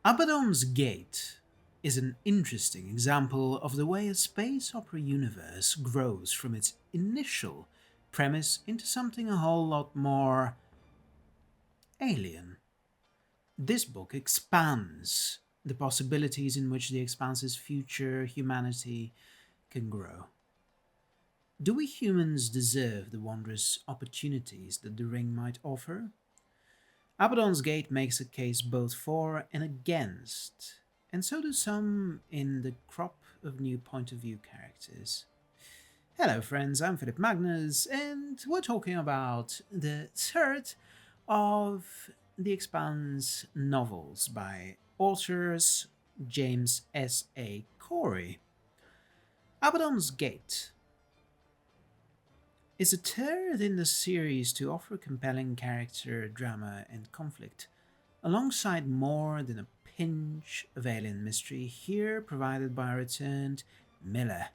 Abaddon's Gate is an interesting example of the way a space opera universe grows from its initial premise into something a whole lot more alien. This book expands the possibilities in which the Expanse's future humanity can grow. Do we humans deserve the wondrous opportunities that the ring might offer? Abaddon's Gate makes a case both for and against, and so do some in the crop of new point of view characters. Hello, friends, I'm Philip Magnus, and we're talking about the third of the Expanse novels by authors James S.A. Corey. Abaddon's Gate is a third in the series to offer compelling character drama and conflict, alongside more than a pinch of alien mystery here provided by returned Miller,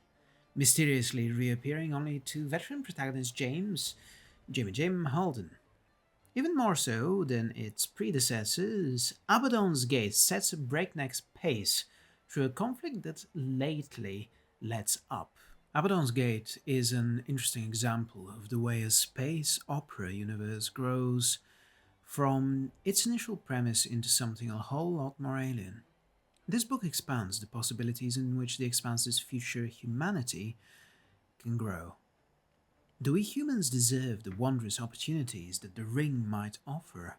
mysteriously reappearing only to veteran protagonist Jimmy Jim Holden. Even more so than its predecessors, Abaddon's Gate sets a breakneck pace through a conflict that lately lets up. Abaddon's Gate is an interesting example of the way a space opera universe grows from its initial premise into something a whole lot more alien. This book expands the possibilities in which the Expanse's future humanity can grow. Do we humans deserve the wondrous opportunities that the ring might offer?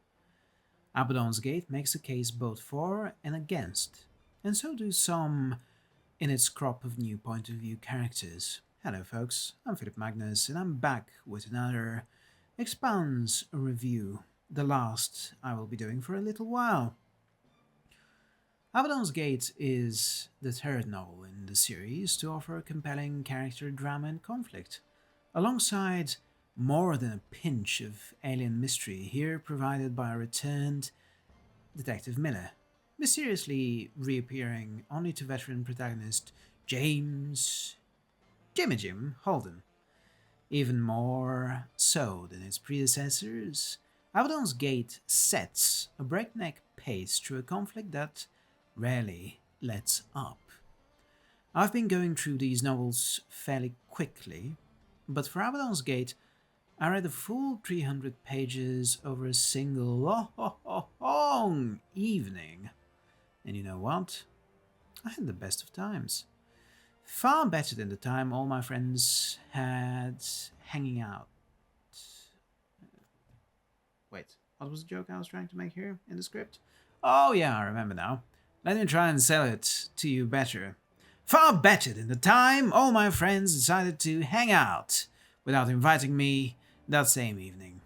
Abaddon's Gate makes a case both for and against, and so do some in its crop of new point of view characters. Hello folks, I'm Philip Magnus and I'm back with another Expanse review, the last I will be doing for a little while. Abaddon's Gate is the third novel in the series to offer compelling character drama and conflict, alongside more than a pinch of alien mystery here provided by a returned Detective Miller, mysteriously reappearing only to veteran protagonist Jimmy Jim Holden. Even more so than its predecessors, Abaddon's Gate sets a breakneck pace through a conflict that rarely lets up. I've been going through these novels fairly quickly, but for Abaddon's Gate, I read a full 300 pages over a single long evening. And you know what? I had the best of times. Far better than the time all my friends had hanging out. Wait, what was the joke I was trying to make here in the script? Oh yeah, I remember now. Let me try and sell it to you better. Far better than the time all my friends decided to hang out without inviting me that same evening.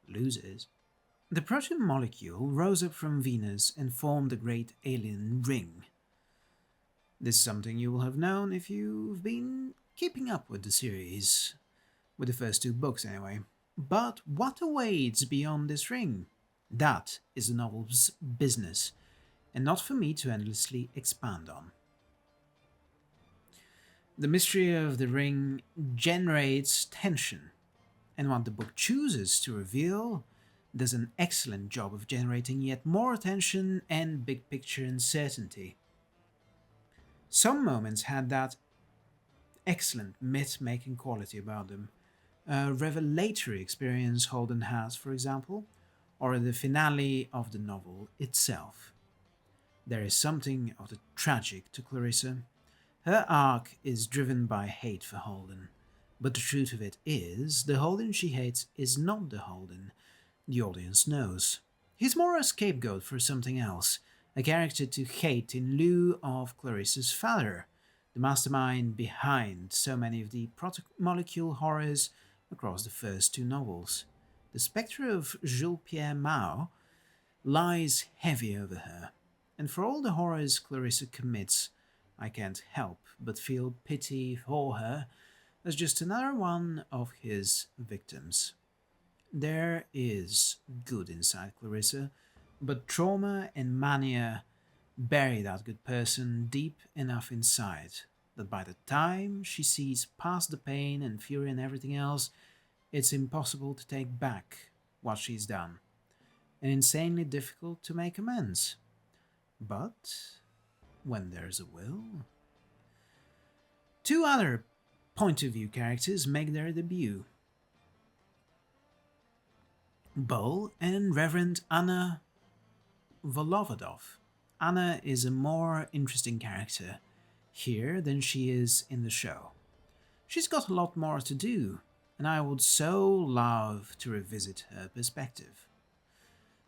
Losers. The protein molecule rose up from Venus and formed a great alien ring. This is something you will have known if you've been keeping up with the series, with the first two books anyway. But what awaits beyond this ring? That is the novel's business, and not for me to endlessly expand on. The mystery of the ring generates tension, and what the book chooses to reveal does an excellent job of generating yet more tension and big picture uncertainty. Some moments had that excellent myth making quality about them. A revelatory experience Holden has, for example, or the finale of the novel itself. There is something of the tragic to Clarissa. Her arc is driven by hate for Holden, but the truth of it is, the Holden she hates is not the Holden the audience knows. He's more a scapegoat for something else, a character to hate in lieu of Clarissa's father, the mastermind behind so many of the molecule horrors across the first two novels. The spectre of Jules Pierre Mao lies heavy over her, and for all the horrors Clarissa commits, I can't help but feel pity for her as just another one of his victims. There is good inside Clarissa, but trauma and mania bury that good person deep enough inside that by the time she sees past the pain and fury and everything else, it's impossible to take back what she's done. and insanely difficult to make amends. But when there's a will, two other point of view characters make their debut: Bull and Reverend Anna Volovodov. Anna is a more interesting character here than she is in the show. She's got a lot more to do, and I would so love to revisit her perspective.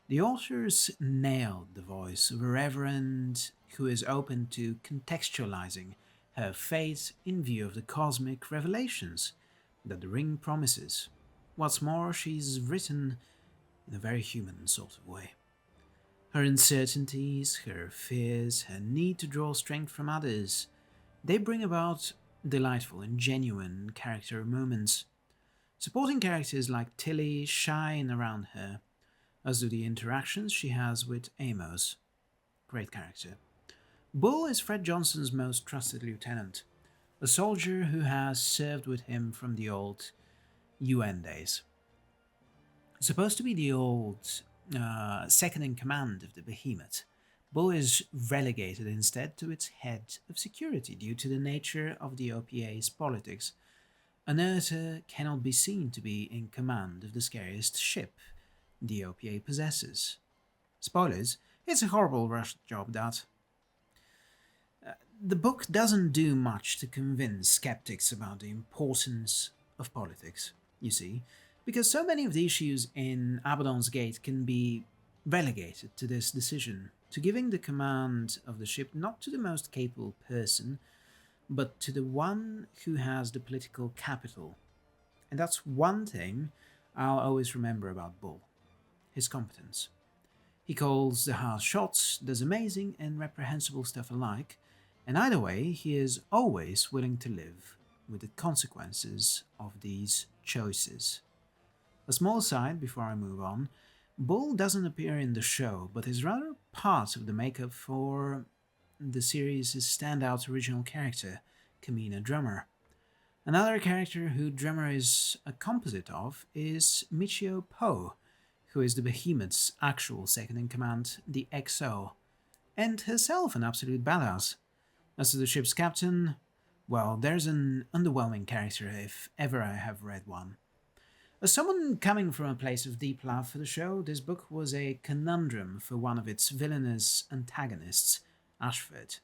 The authors nailed the voice of a reverend who is open to contextualizing her fate in view of the cosmic revelations that the ring promises. What's more, she's written in a very human sort of way. Her uncertainties, her fears, her need to draw strength from others, they bring about delightful and genuine character moments. Supporting characters like Tilly shine around her, as do the interactions she has with Amos. Great character. Bull is Fred Johnson's most trusted lieutenant, a soldier who has served with him from the old UN days. Supposed to be the old second in command of the behemoth, Bull is relegated instead to its head of security due to the nature of the OPA's politics. An Earther cannot be seen to be in command of the scariest ship the OPA possesses. Spoilers, it's a horrible rushed job, that. The book doesn't do much to convince skeptics about the importance of politics, you see, because so many of the issues in Abaddon's Gate can be relegated to this decision, to giving the command of the ship not to the most capable person, but to the one who has the political capital. And that's one thing I'll always remember about Bull: his competence. He calls the hard shots, does amazing and reprehensible stuff alike, and either way, he is always willing to live with the consequences of these choices. A small aside before I move on: Bull doesn't appear in the show, but is rather part of the makeup for the series' standout original character, Kamina Drummer. Another character who Drummer is a composite of is Michio Poe, who is the Behemoth's actual second in command, the XO, and herself an absolute badass. As to the ship's captain, well, there's an underwhelming character if ever I have read one. As someone coming from a place of deep love for the show, this book was a conundrum for one of its villainous antagonists, Ashford.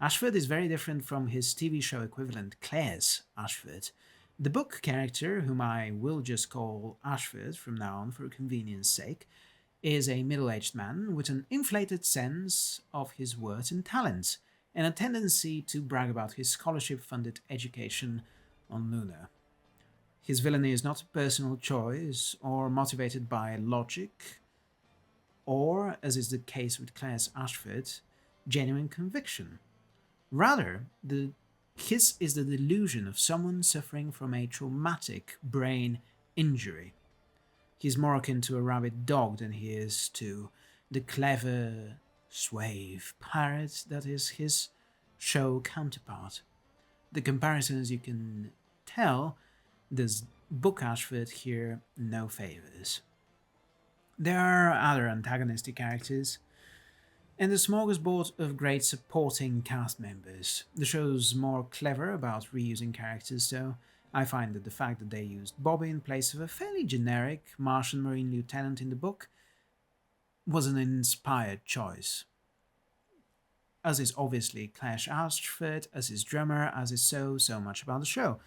Ashford is very different from his TV show equivalent, Claire's Ashford. The book character, whom I will just call Ashford from now on for convenience sake, is a middle-aged man with an inflated sense of his worth and talents, and a tendency to brag about his scholarship-funded education on Luna. His villainy is not a personal choice or motivated by logic, or, as is the case with Claire's Ashford, genuine conviction. Rather, his is the delusion of someone suffering from a traumatic brain injury. He's more akin to a rabid dog than he is to the clever, suave parrot that is his show counterpart. The comparison, as you can tell, does book Ashford here no favors. There are other antagonistic characters, and a smorgasbord of great supporting cast members. The show's more clever about reusing characters, though. I find that the fact that they used Bobby in place of a fairly generic Martian Marine lieutenant in the book was an inspired choice. As is obviously Clash Ashford, as is Drummer, as is so much about the show.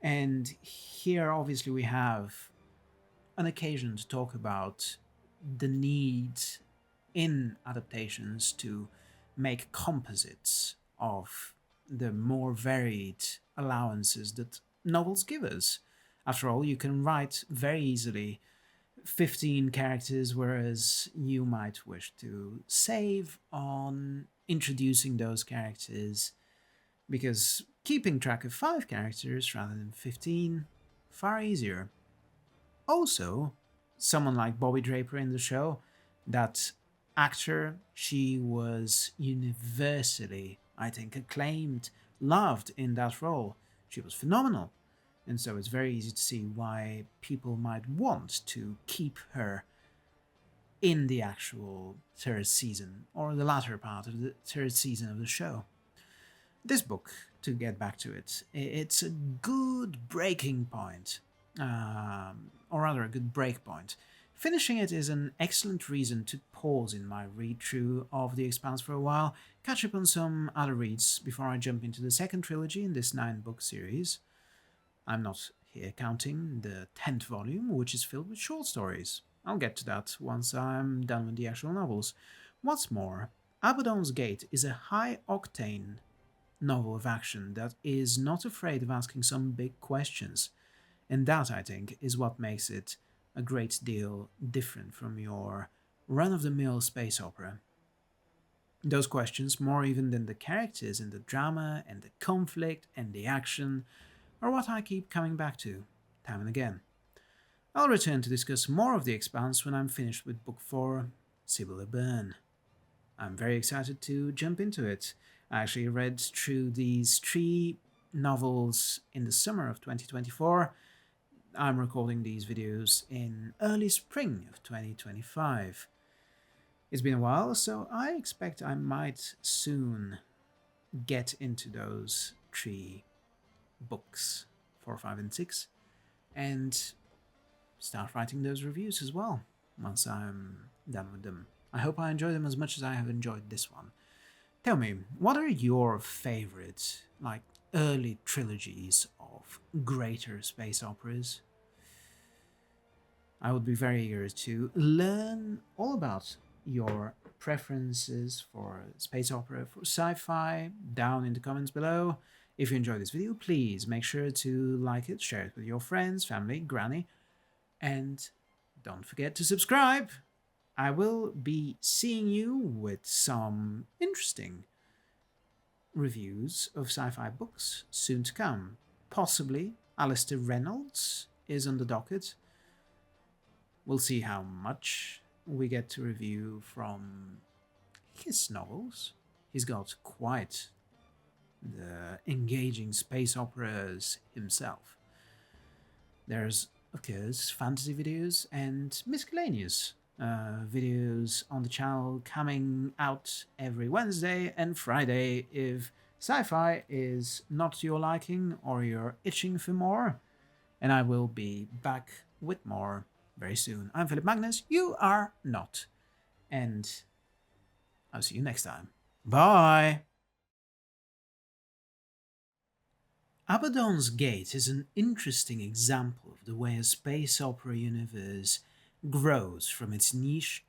And here, obviously, we have an occasion to talk about the need in adaptations to make composites of the more varied allowances that novels give us. After all, you can write very easily 15 characters, whereas you might wish to save on introducing those characters, because keeping track of 5 characters rather than 15, far easier. Also, someone like Bobby Draper in the show, that actor, she was universally, I think, acclaimed, loved in that role. She was phenomenal. And so it's very easy to see why people might want to keep her in the actual third season, or the latter part of the third season of the show. This book, to get back to it, it's a good breaking point, or rather a good break point. Finishing it is an excellent reason to pause in my read-through of The Expanse for a while, catch up on some other reads before I jump into the second trilogy in this 9-book series. I'm not here counting the 10th volume, which is filled with short stories. I'll get to that once I'm done with the actual novels. What's more, Abaddon's Gate is a high-octane novel of action that is not afraid of asking some big questions, and that, I think, is what makes it a great deal different from your run-of-the-mill space opera. Those questions, more even than the characters and the drama and the conflict and the action, are what I keep coming back to, time and again. I'll return to discuss more of The Expanse when I'm finished with Book 4, Sibylla Byrne. I'm very excited to jump into it. I actually read through these 3 novels in the summer of 2024. I'm recording these videos in early spring of 2025. It's been a while, so I expect I might soon get into those 3 books, 4, 5, and 6, and start writing those reviews as well once I'm done with them. I hope I enjoy them as much as I have enjoyed this one. Tell me, what are your favorite, early trilogies of greater space operas? I would be very eager to learn all about your preferences for space opera, for sci-fi, down in the comments below. If you enjoyed this video, please make sure to like it, share it with your friends, family, granny, and don't forget to subscribe. I will be seeing you with some interesting reviews of sci-fi books soon to come. Possibly Alistair Reynolds is on the docket. We'll see how much we get to review from his novels. He's got quite the engaging space operas himself. There's, of course, fantasy videos and miscellaneous videos on the channel coming out every Wednesday and Friday if sci-fi is not your liking or you're itching for more. And I will be back with more very soon. I'm Philip Magnus, you are not. And I'll see you next time. Bye! Abaddon's Gate is an interesting example of the way a space opera universe grows from its niche.